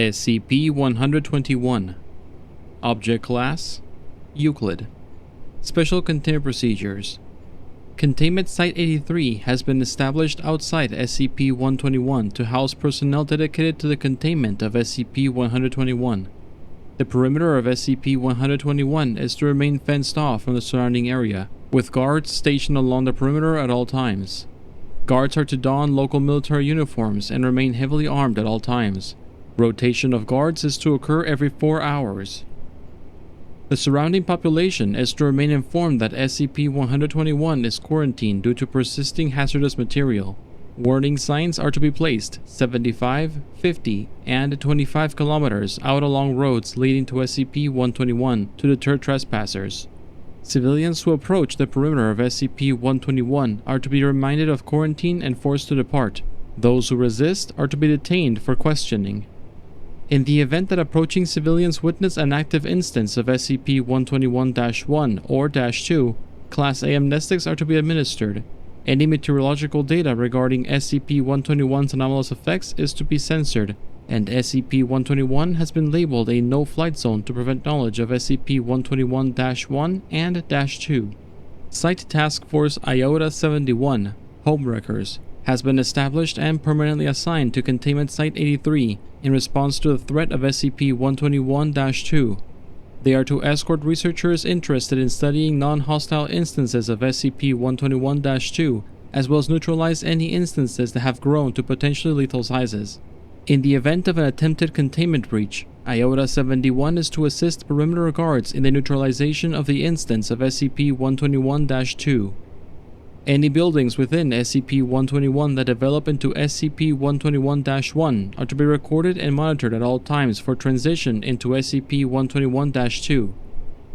SCP-121 Object Class Euclid Special Containment Procedures Containment Site-83 has been established outside SCP-121 to house personnel dedicated to the containment of SCP-121. The perimeter of SCP-121 is to remain fenced off from the surrounding area, with guards stationed along the perimeter at all times. Guards are to don local military uniforms and remain heavily armed at all times. Rotation of guards is to occur every 4 hours. The surrounding population is to remain informed that SCP-121 is quarantined due to persisting hazardous material. Warning signs are to be placed 75, 50, and 25 kilometers out along roads leading to SCP-121 to deter trespassers. Civilians who approach the perimeter of SCP-121 are to be reminded of quarantine and forced to depart. Those who resist are to be detained for questioning. In the event that approaching civilians witness an active instance of SCP-121-1 or -2, Class A amnestics are to be administered. Any meteorological data regarding SCP-121's anomalous effects is to be censored, and SCP-121 has been labeled a no-flight zone to prevent knowledge of SCP-121-1 and -2. Site Task Force Iota-71, Homewreckers, has been established and permanently assigned to Containment Site-83 in response to the threat of SCP-121-2. They are to escort researchers interested in studying non-hostile instances of SCP-121-2, as well as neutralize any instances that have grown to potentially lethal sizes. In the event of an attempted containment breach, Iota-71 is to assist perimeter guards in the neutralization of the instance of SCP-121-2. Any buildings within SCP-121 that develop into SCP-121-1 are to be recorded and monitored at all times for transition into SCP-121-2.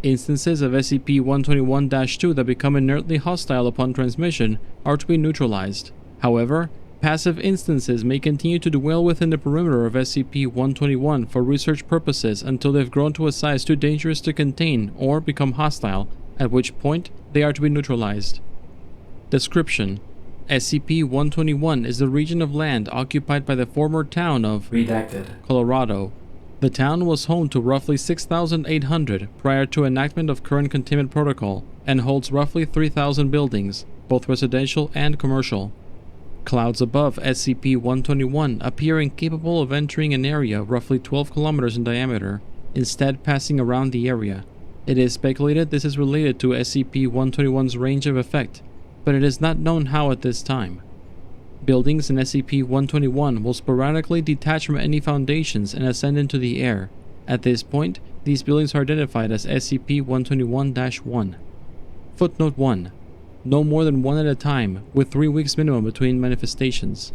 Instances of SCP-121-2 that become inertly hostile upon transmission are to be neutralized. However, passive instances may continue to dwell within the perimeter of SCP-121 for research purposes until they've grown to a size too dangerous to contain or become hostile, at which point they are to be neutralized. Description: SCP-121 is the region of land occupied by the former town of Redacted, Colorado. The town was home to roughly 6,800 prior to enactment of current containment protocol and holds roughly 3,000 buildings, both residential and commercial. Clouds above SCP-121 appear incapable of entering an area roughly 12 kilometers in diameter, instead passing around the area. It is speculated this is related to SCP-121's range of effect, but it is not known how at this time. Buildings in SCP-121 will sporadically detach from any foundations and ascend into the air. At this point, these buildings are identified as SCP-121-1. Footnote 1. No more than one at a time, with 3 weeks minimum between manifestations.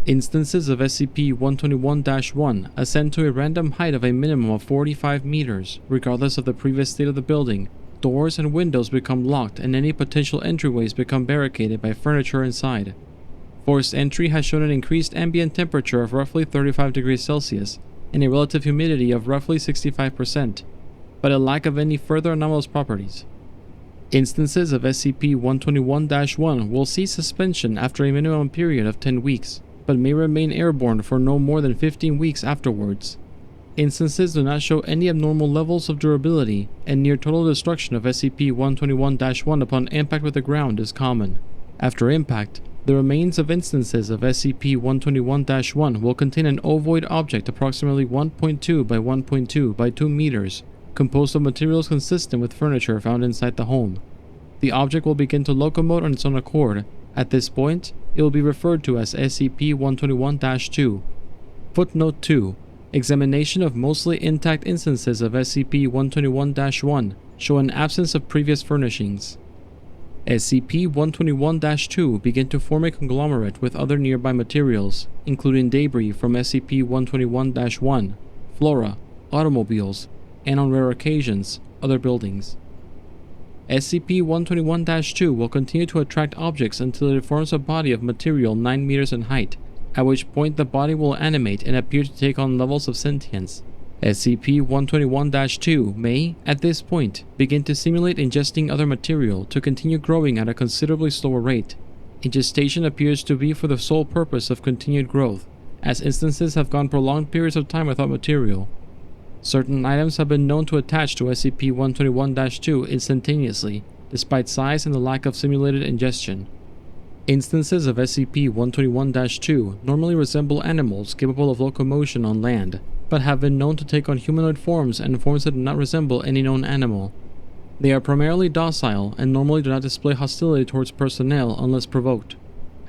Instances of SCP-121-1 ascend to a random height of a minimum of 45 meters, regardless of the previous state of the building. Doors and windows become locked and any potential entryways become barricaded by furniture inside. Forced entry has shown an increased ambient temperature of roughly 35 degrees Celsius and a relative humidity of roughly 65%, but a lack of any further anomalous properties. Instances of SCP-121-1 will cease suspension after a minimum period of 10 weeks, but may remain airborne for no more than 15 weeks afterwards. Instances do not show any abnormal levels of durability, and near total destruction of SCP-121-1 upon impact with the ground is common. After impact, the remains of instances of SCP-121-1 will contain an ovoid object approximately 1.2 by 1.2 by 2 meters, composed of materials consistent with furniture found inside the home. The object will begin to locomote on its own accord. At this point, it will be referred to as SCP-121-2. Footnote 2. Examination of mostly intact instances of SCP-121-1 show an absence of previous furnishings. SCP-121-2 begin to form a conglomerate with other nearby materials, including debris from SCP-121-1, flora, automobiles, and on rare occasions, other buildings. SCP-121-2 will continue to attract objects until it forms a body of material 9 meters in height, at which point the body will animate and appear to take on levels of sentience. SCP-121-2 may, at this point, begin to simulate ingesting other material to continue growing at a considerably slower rate. Ingestion appears to be for the sole purpose of continued growth, as instances have gone prolonged periods of time without material. Certain items have been known to attach to SCP-121-2 instantaneously, despite size and the lack of simulated ingestion. Instances of SCP-121-2 normally resemble animals capable of locomotion on land, but have been known to take on humanoid forms and forms that do not resemble any known animal. They are primarily docile and normally do not display hostility towards personnel unless provoked.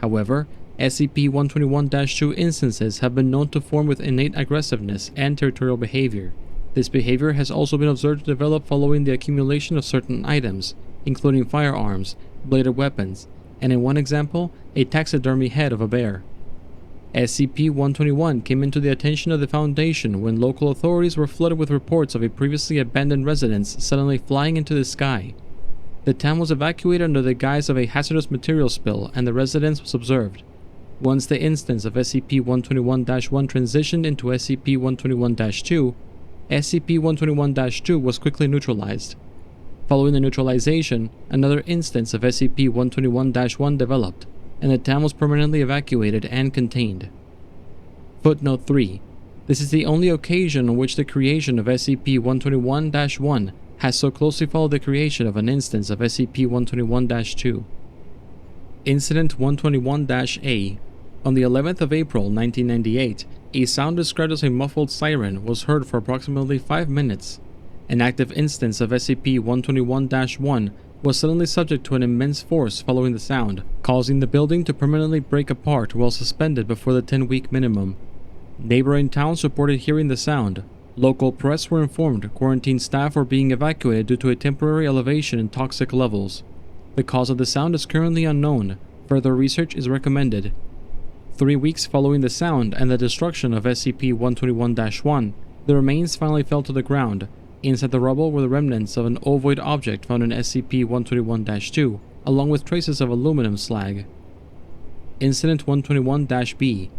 However, SCP-121-2 instances have been known to form with innate aggressiveness and territorial behavior. This behavior has also been observed to develop following the accumulation of certain items, including firearms, bladed weapons, and in one example, a taxidermy head of a bear. SCP-121 came into the attention of the Foundation when local authorities were flooded with reports of a previously abandoned residence suddenly flying into the sky. The town was evacuated under the guise of a hazardous material spill, and the residence was observed. Once the instance of SCP-121-1 transitioned into SCP-121-2, SCP-121-2 was quickly neutralized. Following the neutralization, another instance of SCP-121-1 developed, and the town was permanently evacuated and contained. Footnote 3. This is the only occasion on which the creation of SCP-121-1 has so closely followed the creation of an instance of SCP-121-2. Incident 121-A. On the 11th of April 1998, a sound described as a muffled siren was heard for approximately 5 minutes. An active instance of SCP-121-1 was suddenly subject to an immense force following the sound, causing the building to permanently break apart while suspended before the 10-week minimum. Neighboring towns reported hearing the sound. Local press were informed quarantine staff were being evacuated due to a temporary elevation in toxic levels. The cause of the sound is currently unknown. Further research is recommended. 3 weeks following the sound and the destruction of SCP-121-1, the remains finally fell to the ground. Inside the rubble were the remnants of an ovoid object found in SCP-121-2, along with traces of aluminum slag. Incident 121-B.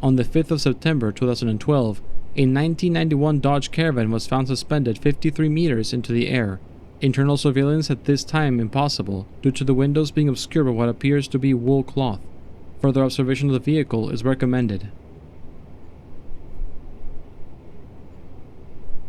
On the 5th of September 2012, a 1991 Dodge Caravan was found suspended 53 meters into the air. Internal surveillance at this time impossible, due to the windows being obscured by what appears to be wool cloth. Further observation of the vehicle is recommended.